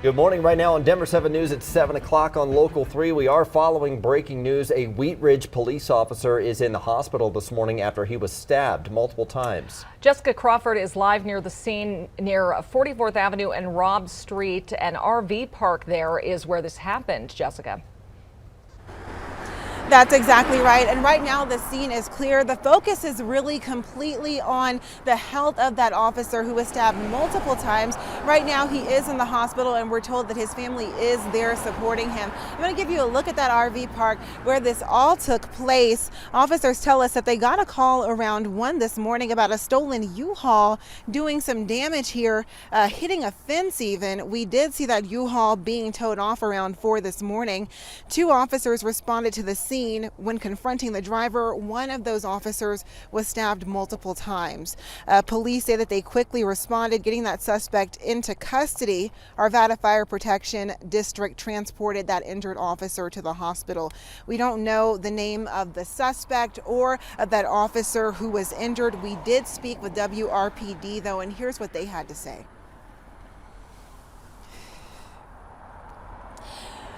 Good morning. Right now on Denver 7 News at 7 o'clock on Local 3, we are following breaking news. A Wheat Ridge police officer is in the hospital this morning after he was stabbed multiple times. Jessica Crawford is live near the scene near 44th Avenue and Robb Street. An RV park there is where this happened. Jessica. That's exactly right. And right now the scene is clear. The focus is really completely on the health of that officer who was stabbed multiple times. Right now he is in the hospital and we're told that his family is there supporting him. I'm going to give you a look at that RV park where this all took place. Officers tell us that they got a call around 1 this morning about a stolen U-Haul doing some damage here, hitting a fence even. We did see that U-Haul being towed off around 4 this morning. 2 officers responded to the scene. When confronting the driver, one of those officers was stabbed multiple times. Police say that they quickly responded, getting that suspect into custody. Arvada Fire Protection District transported that injured officer to the hospital. We don't know the name of the suspect or of that officer who was injured. We did speak with WRPD though, and here's what they had to say.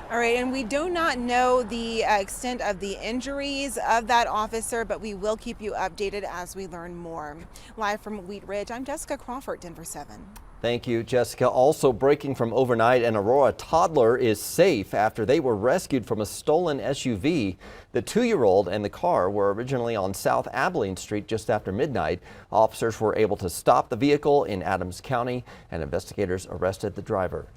All right, and we do not know the extent of the injuries of that officer, but we will keep you updated as we learn more. Live from Wheat Ridge, I'm Jessica Crawford, Denver 7. Thank you, Jessica. Also breaking from overnight, an Aurora toddler is safe after they were rescued from a stolen SUV. The 2-year-old and the car were originally on South Abilene Street just after midnight. Officers were able to stop the vehicle in Adams County, and investigators arrested the driver.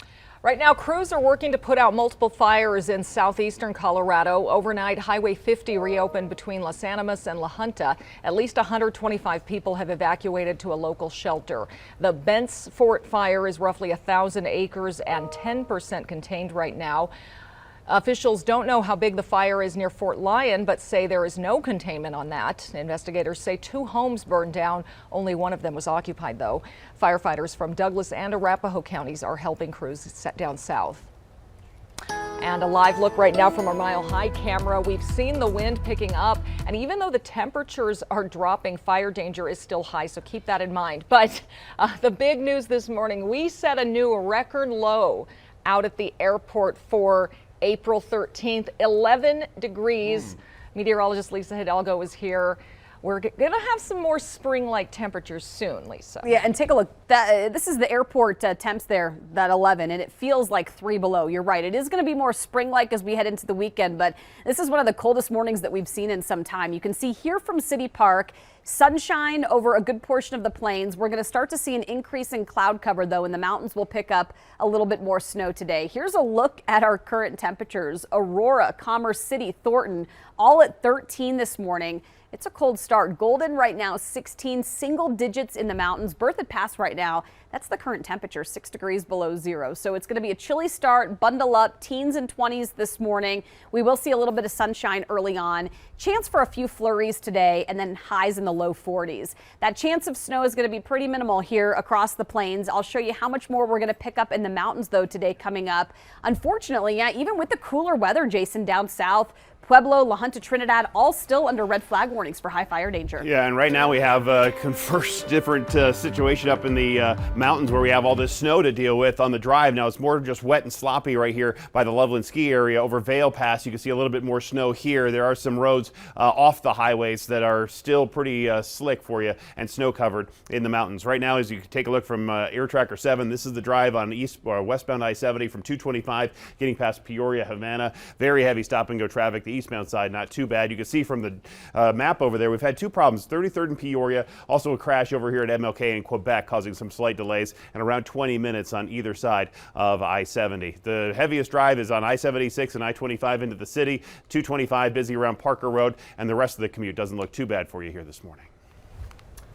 Right now, crews are working to put out multiple fires in southeastern Colorado. Overnight, Highway 50 reopened between Los Animas and La Junta. At least 125 people have evacuated to a local shelter. The Bent's Fort fire is roughly 1,000 acres and 10% contained right now. Officials don't know how big the fire is near Fort Lyon, but say there is no containment on that. Investigators say 2 homes burned down. Only one of them was occupied, though. Firefighters from Douglas and Arapahoe counties are helping crews set down south. And a live look right now from our Mile High camera. We've seen the wind picking up, and even though the temperatures are dropping, fire danger is still high, so keep that in mind. But the big news this morning, we set a new record low out at the airport for April 13th, 11 degrees. Meteorologist Lisa Hidalgo is here. We're going to have some more spring-like temperatures soon, Lisa. Yeah, and take a look. This is the airport temps there, that 11, and it feels like 3 below. You're right. It is going to be more spring-like as we head into the weekend, but this is one of the coldest mornings that we've seen in some time. You can see here from City Park, sunshine over a good portion of the plains. We're going to start to see an increase in cloud cover, though, and the mountains will pick up a little bit more snow today. Here's a look at our current temperatures. Aurora, Commerce City, Thornton, all at 13 this morning. It's a cold start. Golden right now, 16, single digits in the mountains. Berthoud Pass right now, that's the current temperature, 6 degrees below zero. So it's going to be a chilly start. Bundle up, teens and 20s this morning. We will see a little bit of sunshine early on. Chance for a few flurries today, and then highs in the low 40s. That chance of snow is going to be pretty minimal here across the plains. I'll show you how much more we're going to pick up in the mountains, though, today coming up. Unfortunately, yeah, even with the cooler weather, Jason, down south, Pueblo, La Junta, Trinidad, all still under red flag warnings for high fire danger. Yeah, and right now we have a different situation up in the mountains where we have all this snow to deal with on the drive. Now it's more just wet and sloppy right here by the Loveland Ski area over Vail Pass. You can see a little bit more snow here. There are some roads off the highways that are still pretty slick for you and snow covered in the mountains. Right now, as you take a look from Air Tracker 7, this is the drive on westbound I-70 from 225 getting past Peoria, Havana. Very heavy stop and go traffic. The eastbound side, not too bad. You can see from the map over there, we've had 2 problems. 33rd and Peoria, also a crash over here at MLK in Quebec, causing some slight delays, and around 20 minutes on either side of I-70. The heaviest drive is on I-76 and I-25 into the city. 225 busy around Parker Road, and the rest of the commute doesn't look too bad for you here this morning.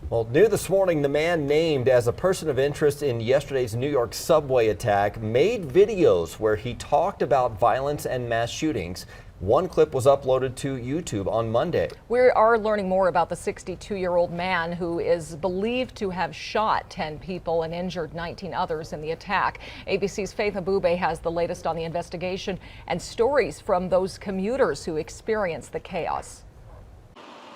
Well, new this morning, the man named as a person of interest in yesterday's New York subway attack made videos where he talked about violence and mass shootings. One clip was uploaded to YouTube on Monday. We are learning more about the 62-year-old man who is believed to have shot 10 people and injured 19 others in the attack. ABC's Faith Abube has the latest on the investigation and stories from those commuters who experienced the chaos.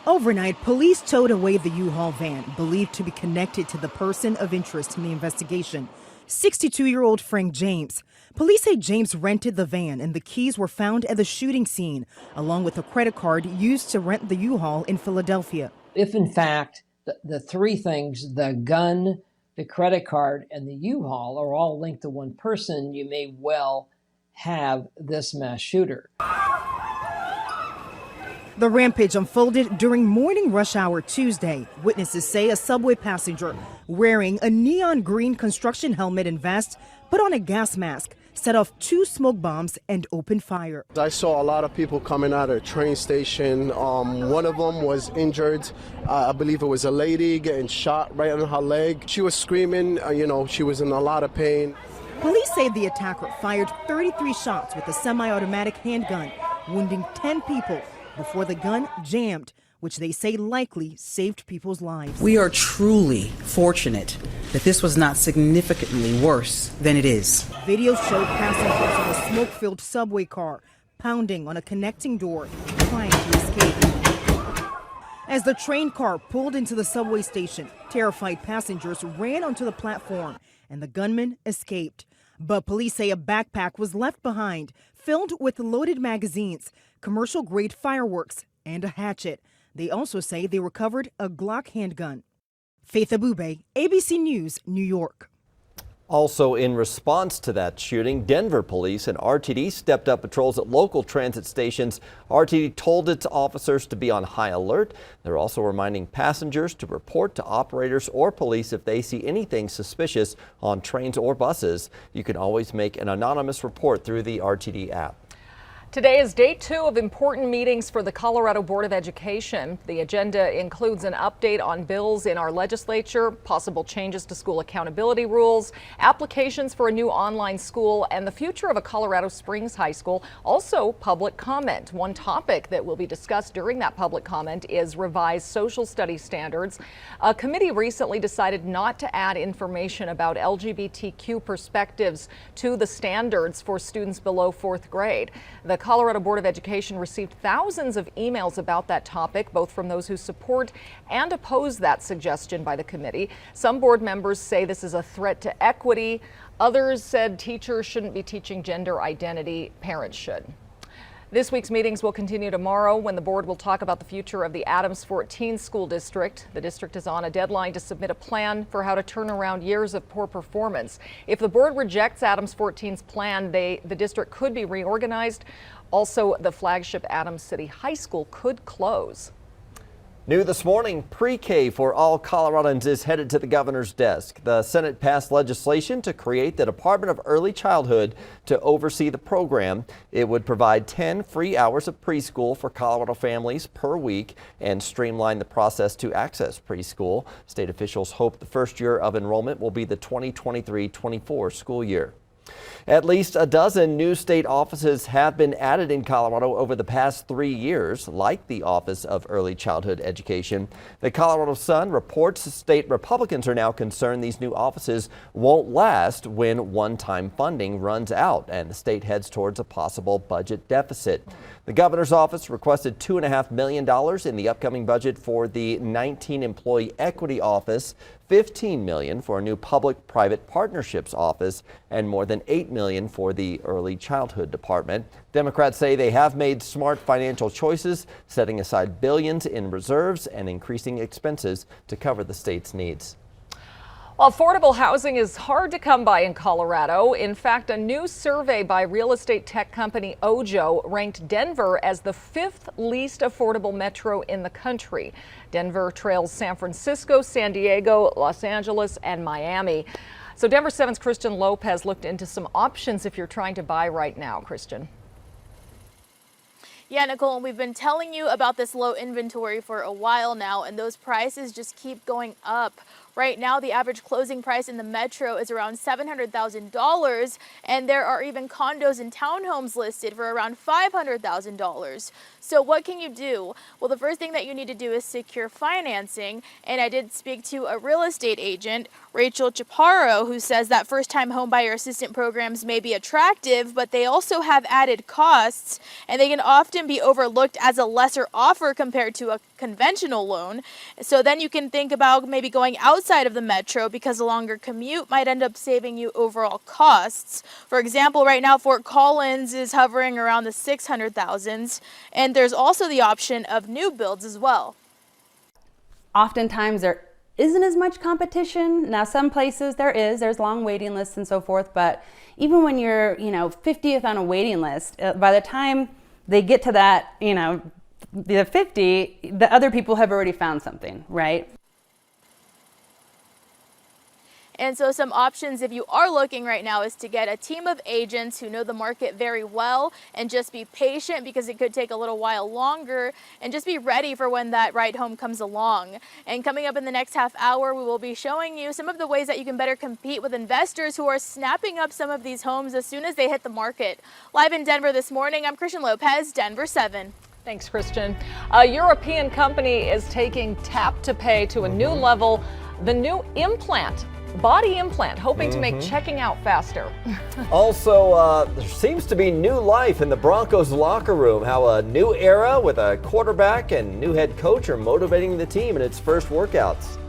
Overnight, police towed away the U-Haul van, believed to be connected to the person of interest in the investigation. 62-year-old Frank James. Police say James rented the van and the keys were found at the shooting scene, along with a credit card used to rent the U-Haul in Philadelphia. If in fact the three things, the gun, the credit card, and the U-Haul are all linked to one person, you may well have this mass shooter. The rampage unfolded during morning rush hour Tuesday. Witnesses say a subway passenger wearing a neon green construction helmet and vest put on a gas mask, set off 2 smoke bombs and opened fire. I saw a lot of people coming out of the train station. One of them was injured. I believe it was a lady getting shot right on her leg. She was screaming, she was in a lot of pain. Police say the attacker fired 33 shots with a semi-automatic handgun, wounding 10 people before the gun jammed, which they say likely saved people's lives. We are truly fortunate that this was not significantly worse than it is. Videos showed passengers in a smoke-filled subway car pounding on a connecting door, trying to escape. As the train car pulled into the subway station, terrified passengers ran onto the platform and the gunman escaped. But police say a backpack was left behind, filled with loaded magazines, commercial-grade fireworks, and a hatchet. They also say they recovered a Glock handgun. Faith Abube, ABC News, New York. Also in response to that shooting, Denver police and RTD stepped up patrols at local transit stations. RTD told its officers to be on high alert. They're also reminding passengers to report to operators or police if they see anything suspicious on trains or buses. You can always make an anonymous report through the RTD app. Today is day 2 of important meetings for the Colorado Board of Education. The agenda includes an update on bills in our legislature, possible changes to school accountability rules, applications for a new online school, and the future of a Colorado Springs high school. Also, public comment. One topic that will be discussed during that public comment is revised social studies standards. A committee recently decided not to add information about LGBTQ perspectives to the standards for students below 4th grade. The Colorado Board of Education received thousands of emails about that topic, both from those who support and oppose that suggestion by the committee. Some board members say this is a threat to equity. Others said teachers shouldn't be teaching gender identity, parents should. This week's meetings will continue tomorrow when the board will talk about the future of the Adams 14 school district. The district is on a deadline to submit a plan for how to turn around years of poor performance. If the board rejects Adams 14's plan, the district could be reorganized. Also, the flagship Adams City High School could close. New this morning, PreK for all Coloradans is headed to the governor's desk. The Senate passed legislation to create the Department of Early Childhood to oversee the program. It would provide 10 free hours of preschool for Colorado families per week and streamline the process to access preschool. State officials hope the first year of enrollment will be the 2023-24 school year. At least a dozen new state offices have been added in Colorado over the past 3 years, like the Office of Early Childhood Education. The Colorado Sun reports state Republicans are now concerned these new offices won't last when one-time funding runs out and the state heads towards a possible budget deficit. The governor's office requested $2.5 million in the upcoming budget for the 19 employee equity office, $15 million for a new public-private partnerships office, and more than $8 million for the early childhood department. Democrats say they have made smart financial choices, setting aside billions in reserves and increasing expenses to cover the state's needs. Well, affordable housing is hard to come by in Colorado. In fact, a new survey by real estate tech company Ojo ranked Denver as the 5th least affordable metro in the country. Denver trails San Francisco, San Diego, Los Angeles, and Miami. So Denver 7's Christian Lopez looked into some options if you're trying to buy right now. Christian. Yeah, Nicole, and we've been telling you about this low inventory for a while now, and those prices just keep going up. Right now, the average closing price in the metro is around $700,000, and there are even condos and townhomes listed for around $500,000. So what can you do? Well, the first thing that you need to do is secure financing, and I did speak to a real estate agent, Rachel Chaparro, who says that first-time homebuyer assistant programs may be attractive, but they also have added costs, and they can often be overlooked as a lesser offer compared to a conventional loan. So then you can think about maybe going outside of the metro, because a longer commute might end up saving you overall costs. For example, right now Fort Collins is hovering around the 600,000s, and there's also the option of new builds as well. Oftentimes there isn't as much competition. Now some places there's long waiting lists and so forth, but even when you're 50th on a waiting list, by the time they get to that the 50, the other people have already found something, right? And so some options if you are looking right now is to get a team of agents who know the market very well and just be patient, because it could take a little while longer, and just be ready for when that right home comes along. And coming up in the next half hour, we will be showing you some of the ways that you can better compete with investors who are snapping up some of these homes as soon as they hit the market. Live in Denver this morning, I'm Christian Lopez, Denver 7. Thanks, Christian. A European company is taking tap to pay to a new level. The new body implant, hoping to make checking out faster. Also, there seems to be new life in the Broncos locker room. How a new era with a quarterback and new head coach are motivating the team in its first workouts.